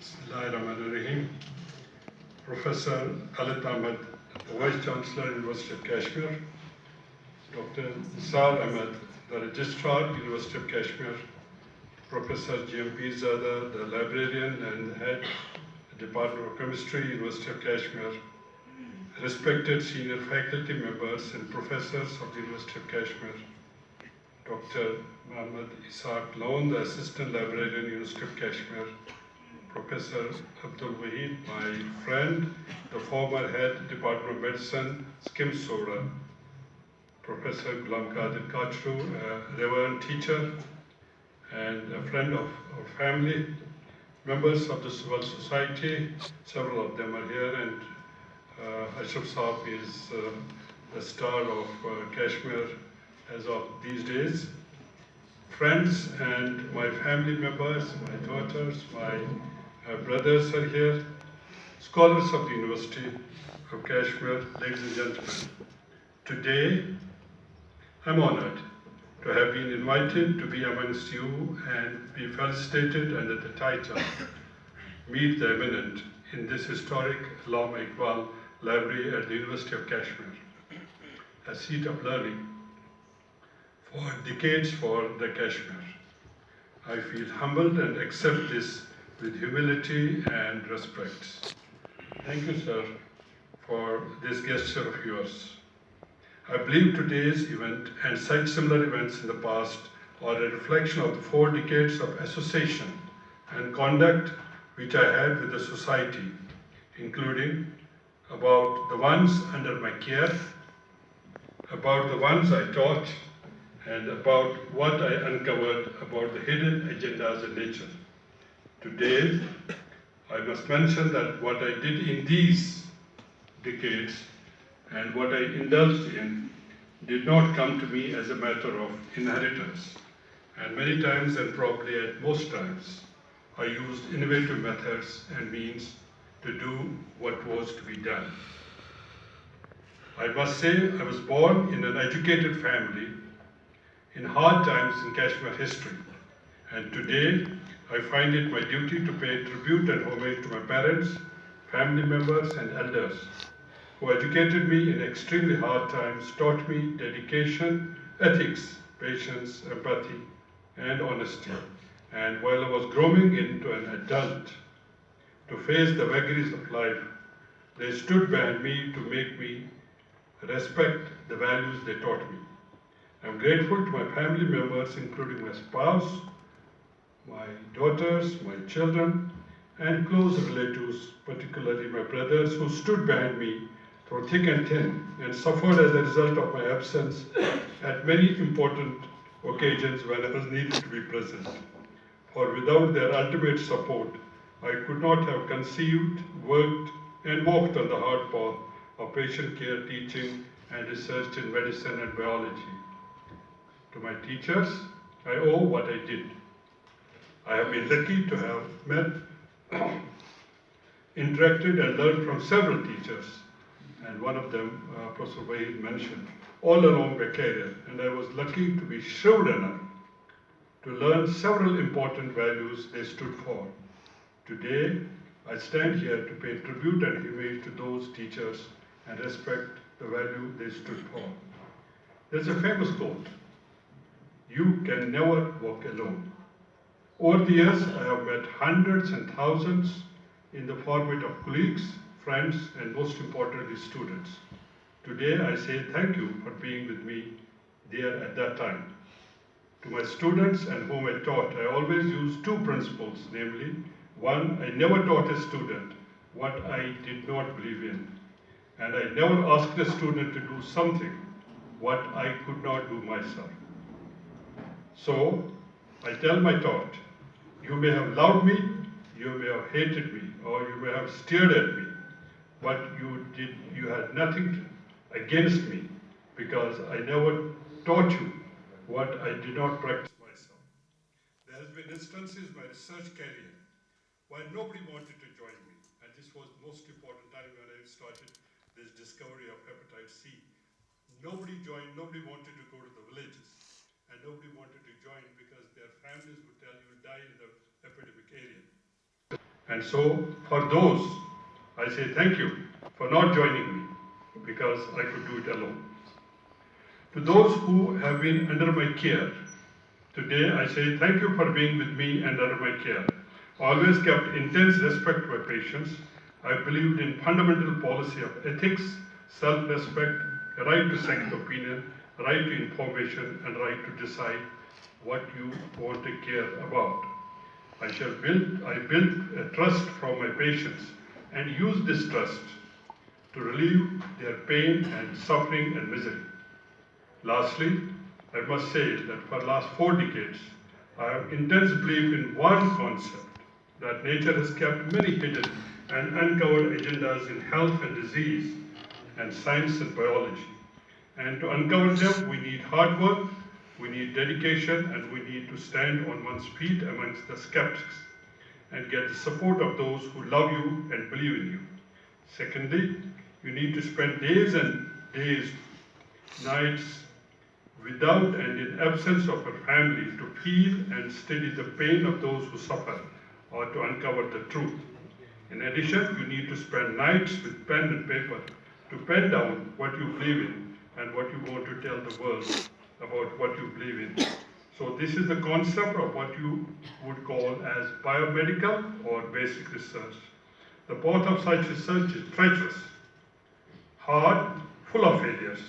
Bismillahirrahmanirrahim. Professor Khalid Ahmed, Vice Chancellor, University of Kashmir. Dr Dr Ahmed, the Registrar, University of Kashmir. Professor GMP Zada, the Librarian and Head, Department of Chemistry, University of Kashmir. Respected senior faculty members and professors of the University of Kashmir. Dr. Muhammad Ishaq Loan, the Assistant Librarian, University of Kashmir. Professor Abdul Wahid, my friend, the former head, Department of Medicine, Skim Soda. Professor Ghulam Qadir Kachru, a reverend teacher and a friend of our family. Members of the civil society, several of them are here, and Ashraf Saab is the star of Kashmir as of these days. Friends and my family members, my daughters, my brothers are here. Scholars of the University of Kashmir, ladies and gentlemen. Today, I'm honored to have been invited to be amongst you and be felicitated under the title, Meet the Eminent, in this historic Allama Iqbal Library at the University of Kashmir, a seat of learning for decades for the Kashmir. I feel humbled and accept this with humility and respect. Thank you, sir, for this gesture of yours. I believe today's event and such similar events in the past are a reflection of the 4 decades of association and conduct which I had with the society, including about the ones under my care, about the ones I taught, and about what I uncovered about the hidden agendas in nature. Today, I must mention that what I did in these decades and what I indulged in did not come to me as a matter of inheritance. And many times, and probably at most times, I used innovative methods and means to do what was to be done. I must say I was born in an educated family in hard times in Kashmir history. And today, I find it my duty to pay tribute and homage to my parents, family members, and elders who educated me in extremely hard times, taught me dedication, ethics, patience, empathy, and honesty. And while I was growing into an adult to face the vagaries of life, they stood behind me to make me respect the values they taught me. I'm grateful to my family members, including my spouse, my daughters, my children, and close relatives, particularly my brothers, who stood behind me through thick and thin and suffered as a result of my absence at many important occasions when I was needed to be present. For without their ultimate support, I could not have conceived, worked, and walked on the hard path of patient care, teaching, and research in medicine and biology. To my teachers, I owe what I did. I have been lucky to have met, interacted, and learned from several teachers, and one of them, Professor Wahid mentioned, all along my career, and I was lucky to be shrewd enough to learn several important values they stood for. Today, I stand here to pay tribute and homage to those teachers and respect the value they stood for. There's a famous quote, "You can never walk alone." Over the years, I have met hundreds and thousands in the format of colleagues, friends, and most importantly, students. Today, I say thank you for being with me there at that time. To my students and whom I taught, I always use 2 principles, namely, 1, I never taught a student what I did not believe in, and I never asked a student to do something what I could not do myself. So, I tell my taught, you may have loved me, you may have hated me, or you may have stared at me, but you had nothing against me because I never taught you what I did not practice myself. There has been instances in my research career where nobody wanted to join me, and this was the most important time when I started this discovery of hepatitis C. Nobody joined, nobody wanted to go to the villages, and nobody wanted to join because their families would tell you die in the epidemic area. And so for those, I say thank you for not joining me, because I could do it alone. To those who have been under my care, today I say thank you for being with me and under my care. Always kept intense respect for patients. I believed in fundamental policy of ethics, self-respect, a right to second opinion, right to information, and right to decide what you want to care about. I built a trust from my patients and use this trust to relieve their pain and suffering and misery. Lastly, I must say that for the last 4 decades, I have intense belief in one concept, that nature has kept many hidden and uncovered agendas in health and disease and science and biology. And to uncover them, we need hard work, we need dedication, and we need to stand on one's feet amongst the skeptics and get the support of those who love you and believe in you. Secondly, you need to spend days and days, nights, without and in absence of a family to feel and study the pain of those who suffer or to uncover the truth. In addition, you need to spend nights with pen and paper to pen down what you believe in and what you want to tell the world about what you believe in. So this is the concept of what you would call as biomedical or basic research. The path of such research is treacherous, hard, full of failures.